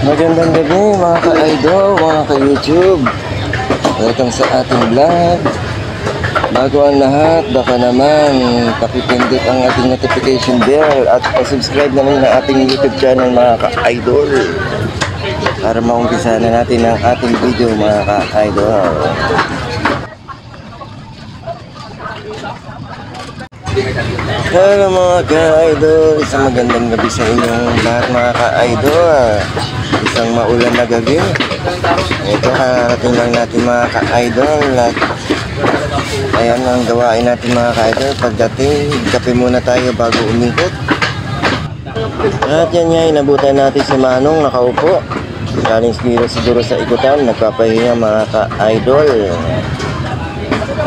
Magandang gabi mga ka-idol, mga ka-YouTube. Welcome sa ating vlog. Bago ang lahat, baka naman pakipindot ang ating notification bell at pasubscribe na rin ang ating YouTube channel mga ka-idol para maumpisa na natin ang ating video mga ka-idol. Hello mga ka-idol, isang magandang gabi sa inyong lahat mga ka-idol. Isang maulan na gabi. Ito, karating lang natin mga ka-idol. Ayan ang gawain natin mga ka-idol. Pagdating, kape muna tayo bago umikot. At yan nga, inabutan natin si Manong nakaupo. Galing siguro sa ikutan, nagpapahinga mga ka-idol.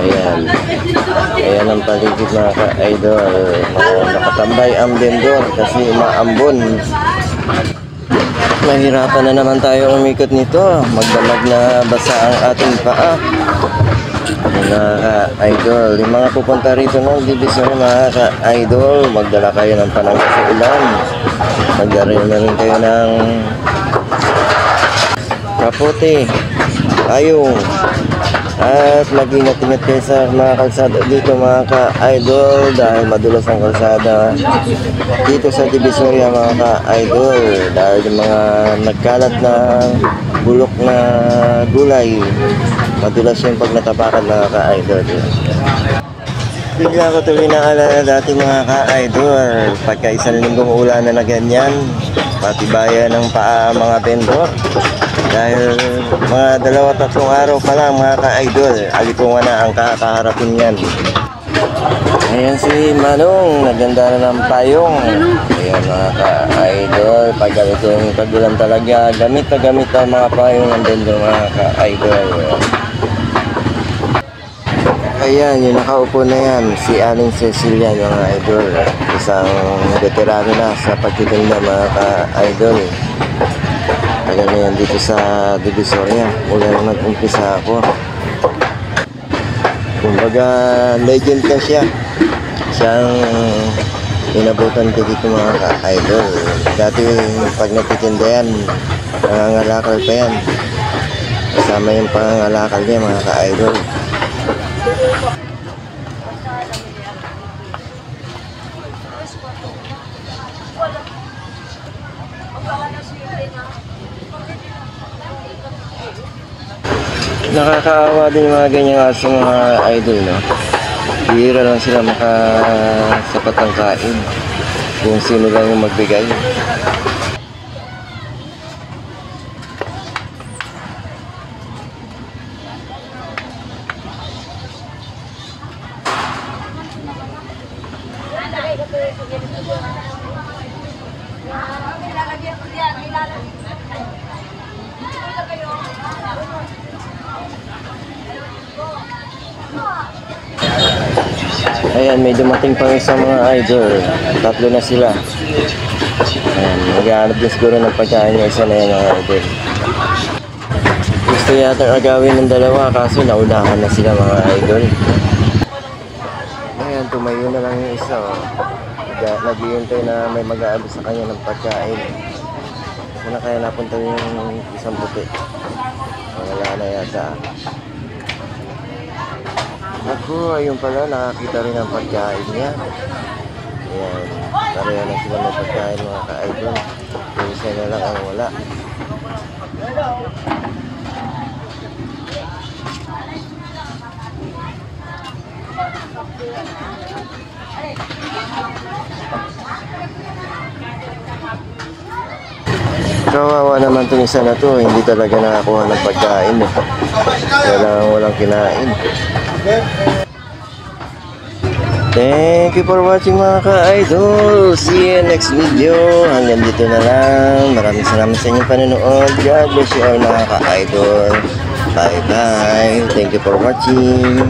Ayan. Ayan ang paligid mga ka-idol. Nakatambay ang vendor kasi umaambon. Mahirapan na naman tayo umikot nito. Magdamag na basa ang ating paa. Mga ka-idol, yung mga pupunta rito ng division mga ka-idol, magdala kayo ng panangga sa ulan. Magdala na rin kayo ng kapote, ayong. At mag-ingat-ingat kayo sa mga kalsada dito mga ka-idol dahil madulas ang kalsada dito sa Divisoria mga ka-idol dahil yung mga nagkalat na bulok na gulay madulas yung pag natapakan mga ka-idol. Bigla ko tuloy naalala dati mga ka-idol pagka isang linggong ulan na ganyan patibayan ng paa mga vendor dahil mga 2-3 araw pa lang mga ka-idol alipungan na ang kakaharapin yan. Ayan si Manong, naganda na ng payong. Ayan mga ka-idol, pag ganito yung kagulan talaga gamit na gamit ang mga payong ng vendor mga ka-idol. Ayan, yung nakaupo na yan, si Aling Cecilia mga idol. Isang veterano na sa pagtitinda mga ka-idol. Tagal na yan dito sa Divisoria. Mula nung nag-umpisa ako. Kumbaga, legend na siya. Siyang inabutan ko dito mga ka-idol. Dati pag nagtitinda yan, nangangalakal pa yan. Kasama yung pangangalakal niya mga ka-idol. Nakakaawa din yung mga ganyang aso mga idol, no? Bihira lang sila makasapat ng kain kung sino lang yung magbigay. Ayan, may dumating pa isang mga idol. 3 na sila. Ayan, maghahanap din siguro ng pagkain yung isa na yan mga idol. Gusto yata agawin ng 2 kaso naunahan na sila mga idol. Ayan, tumayo na lang yung isa. Oh. Naghihintay na may mag-aabot sa kanya ng pagkain. Sana kaya napunta yung isang puti. Wala na yata. Ako, ayun pala, nakakita rin ang pagkain niya. Ayan, pareho na sila may pagkain mga ka-idol. Yung isa na lang ang wala. Kawawa naman itong isa na to, hindi talaga nakakuha ng pagkain. Walang kinain. Thank you for watching mga ka-idol. See you next video. Hanggang dito na lang. Maraming salamat sa inyong panonood. God bless you all mga ka-idol. Bye bye. Thank you for watching.